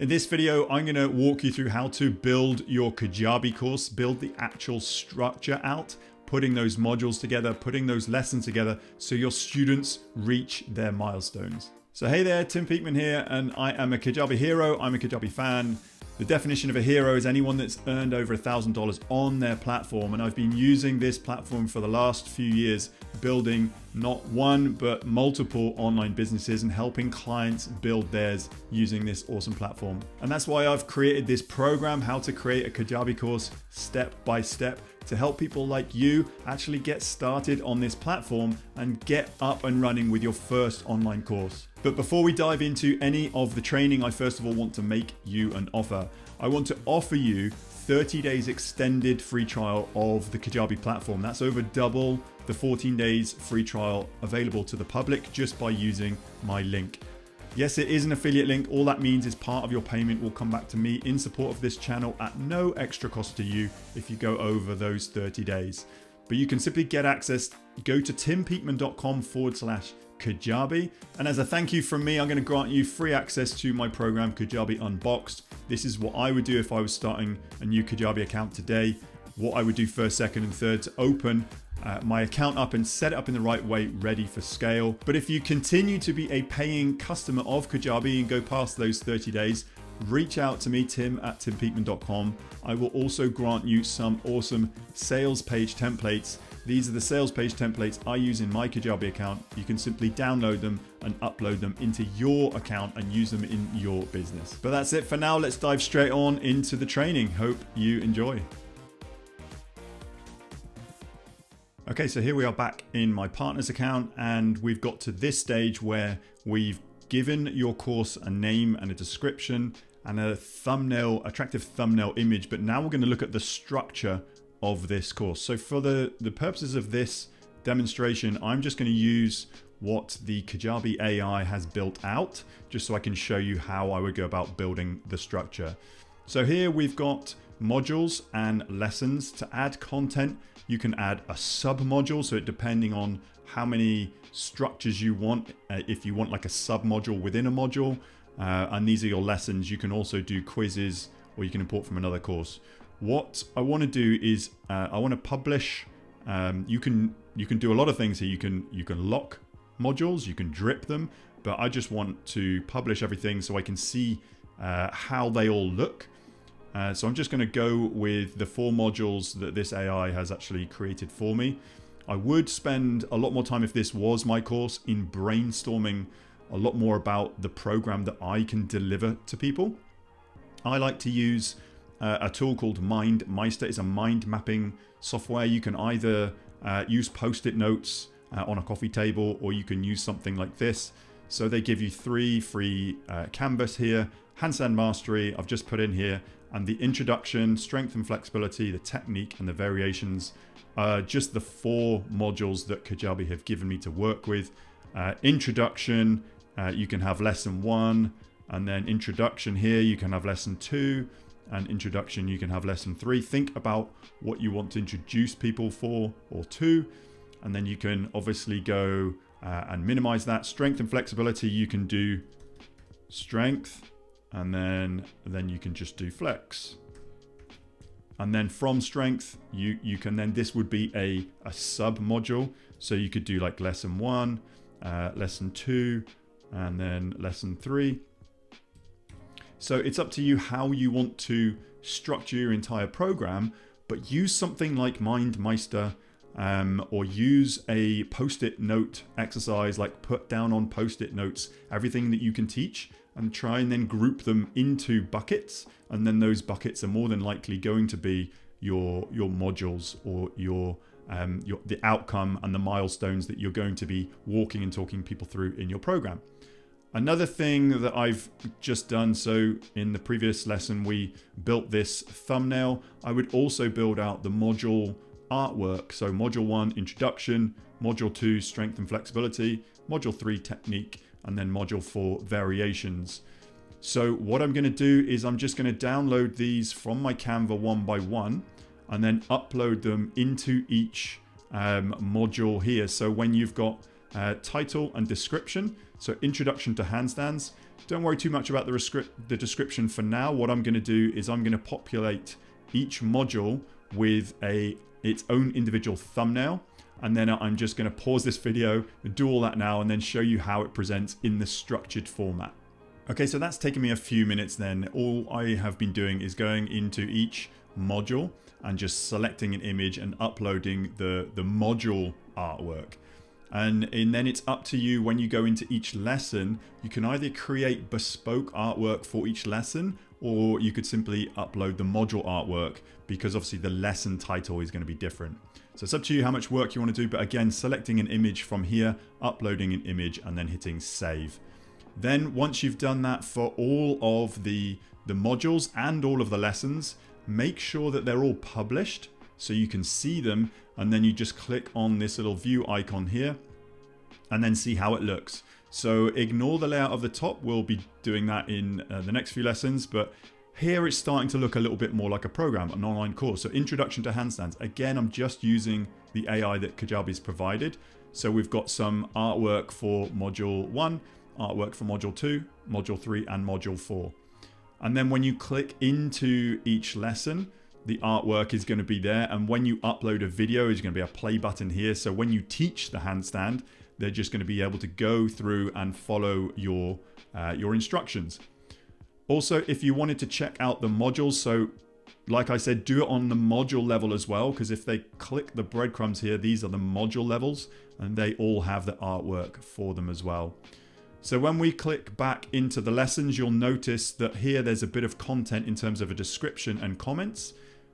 In this video, I'm going to walk you through how to build your Kajabi course, build the actual structure out, putting those modules together, putting those lessons together so your students reach their milestones. So hey there, Tim Peakman here, and I am a Kajabi hero. I'm a Kajabi fan. The definition of a hero is anyone that's earned over $1,000 on their platform. And I've been using this platform for the last few years, building not one, but multiple online businesses and helping clients build theirs using this awesome platform. And that's why I've created this program, how to create a Kajabi course step by step, to help people like you actually get started on this platform and get up and running with your first online course. But before we dive into any of the training, I first of all want to make you an offer. I want to offer you 30 days extended free trial of the Kajabi platform. That's over double the 14 days free trial available to the public just by using my link. Yes, it is an affiliate link. All that means is part of your payment will come back to me in support of this channel at no extra cost to you if you go over those 30 days. But you can simply get access. Go to timpeakman.com/Kajabi. And as a thank you from me, I'm going to grant you free access to my program, Kajabi Unboxed. This is what I would do if I was starting a new Kajabi account today. What I would do first, second, and third to open my account up and set it up in the right way, ready for scale. But if you continue to be a paying customer of Kajabi and go past those 30 days, reach out to me, tim@timpeakman.com. I will also grant you some awesome sales page templates. These are the sales page templates I use in my Kajabi account. You can simply download them and upload them into your account and use them in your business. But that's it for now. Let's dive straight on into the training. Hope you enjoy. Okay, so here we are back in my partner's account, and we've got to this stage where we've given your course a name and a description and a thumbnail, attractive thumbnail image. But now we're going to look at the structure of this course. So for the purposes of this demonstration, I'm just going to use what the Kajabi AI has built out, just so I can show you how I would go about building the structure. So here we've got modules and lessons. To add content, you can add a sub module. So depending on how many structures you want, if you want like a sub module within a module, and these are your lessons, you can also do quizzes or you can import from another course. What I want to do is I want to publish. You can do a lot of things here. You can lock modules, you can drip them, but I just want to publish everything so I can see how they all look. So I'm just going to go with the 4 modules that this AI has actually created for me. I would spend a lot more time, if this was my course, in brainstorming a lot more about the program that I can deliver to people. I like to use a tool called MindMeister. It's a mind mapping software. You can either use post-it notes on a coffee table, or you can use something like this. So they give you 3 free canvas here. Handstand mastery, I've just put in here, and the introduction, strength and flexibility, the technique, and the variations. Just the 4 modules that Kajabi have given me to work with. Introduction, you can have lesson 1, and then introduction here, you can have lesson 2, and introduction, you can have lesson 3. Think about what you want to introduce people for or to, and then you can obviously go and minimize that. Strength and flexibility, you can do strength, and then you can just do flex. And then from strength, you can then, this would be a sub module. So you could do like lesson 1, lesson 2, and then lesson 3. So it's up to you how you want to structure your entire program, but use something like MindMeister, or use a post-it note exercise, like put down on post-it notes everything that you can teach and try and then group them into buckets. And then those buckets are more than likely going to be your modules, or the outcome and the milestones that you're going to be walking and talking people through in your program. Another thing that I've just done, so in the previous lesson we built this thumbnail. I would also build out the module artwork. So module 1, introduction, module 2, strength and flexibility, module 3, technique, and then module 4, variations. So what I'm going to do is I'm just going to download these from my Canva one by one and then upload them into each module here. So when you've got title and description. So introduction to handstands. Don't worry too much about the description for now. What I'm going to do is I'm going to populate each module with its own individual thumbnail. And then I'm just going to pause this video and do all that now and then show you how it presents in the structured format. Okay, so that's taken me a few minutes then. All I have been doing is going into each module and just selecting an image and uploading the module artwork. And then it's up to you when you go into each lesson, you can either create bespoke artwork for each lesson, or you could simply upload the module artwork, because obviously the lesson title is going to be different. So it's up to you how much work you want to do, but again, selecting an image from here, uploading an image, and then hitting save. Then once you've done that for all of the modules and all of the lessons, make sure that they're all published so you can see them, and then you just click on this little view icon here and then see how it looks. So ignore the layout of the top, we'll be doing that in the next few lessons, but here it's starting to look a little bit more like a program, an online course. So introduction to handstands. Again, I'm just using the AI that Kajabi's provided. So we've got some artwork for module 1, artwork for module 2, module 3, and module 4. And then when you click into each lesson, the artwork is going to be there. And when you upload a video, there's going to be a play button here. So when you teach the handstand, they're just going to be able to go through and follow your instructions. Also, if you wanted to check out the modules, so like I said, do it on the module level as well, because if they click the breadcrumbs here, these are the module levels and they all have the artwork for them as well. So when we click back into the lessons, you'll notice that here there's a bit of content in terms of a description and comments.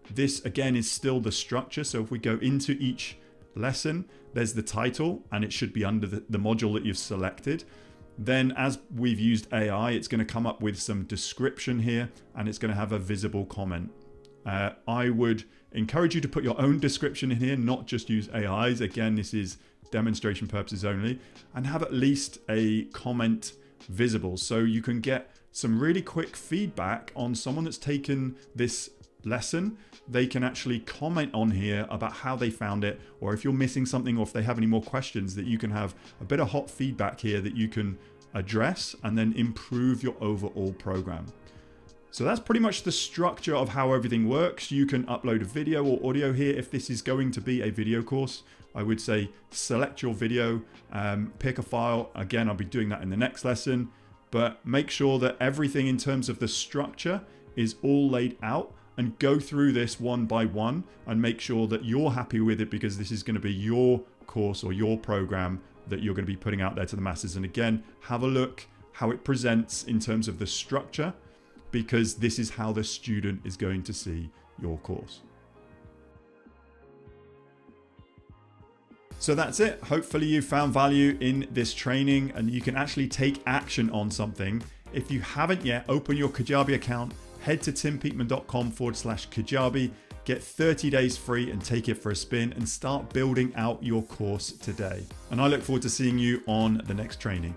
This again is still the structure. So if we go into each lesson, there's the title and it should be under the module that you've selected. Then as we've used AI, it's going to come up with some description here and it's going to have a visible comment. I would encourage you to put your own description in here, not just use AI's. Again, this is demonstration purposes only, and have at least a comment visible so you can get some really quick feedback on someone that's taken this lesson. They can actually comment on here about how they found it, or if you're missing something, or if they have any more questions, that you can have a bit of hot feedback here that you can address and then improve your overall program. So that's pretty much the structure of how everything works. You can upload a video or audio here. If this is going to be a video course, I would say select your video, pick a file. Again, I'll be doing that in the next lesson, but make sure that everything in terms of the structure is all laid out, and go through this one by one and make sure that you're happy with it, because this is going to be your course or your program that you're going to be putting out there to the masses. And again, have a look how it presents in terms of the structure, because this is how the student is going to see your course. So that's it. Hopefully you found value in this training and you can actually take action on something. If you haven't yet, open your Kajabi account, head to timpeakman.com/Kajabi, get 30 days free and take it for a spin and start building out your course today. And I look forward to seeing you on the next training.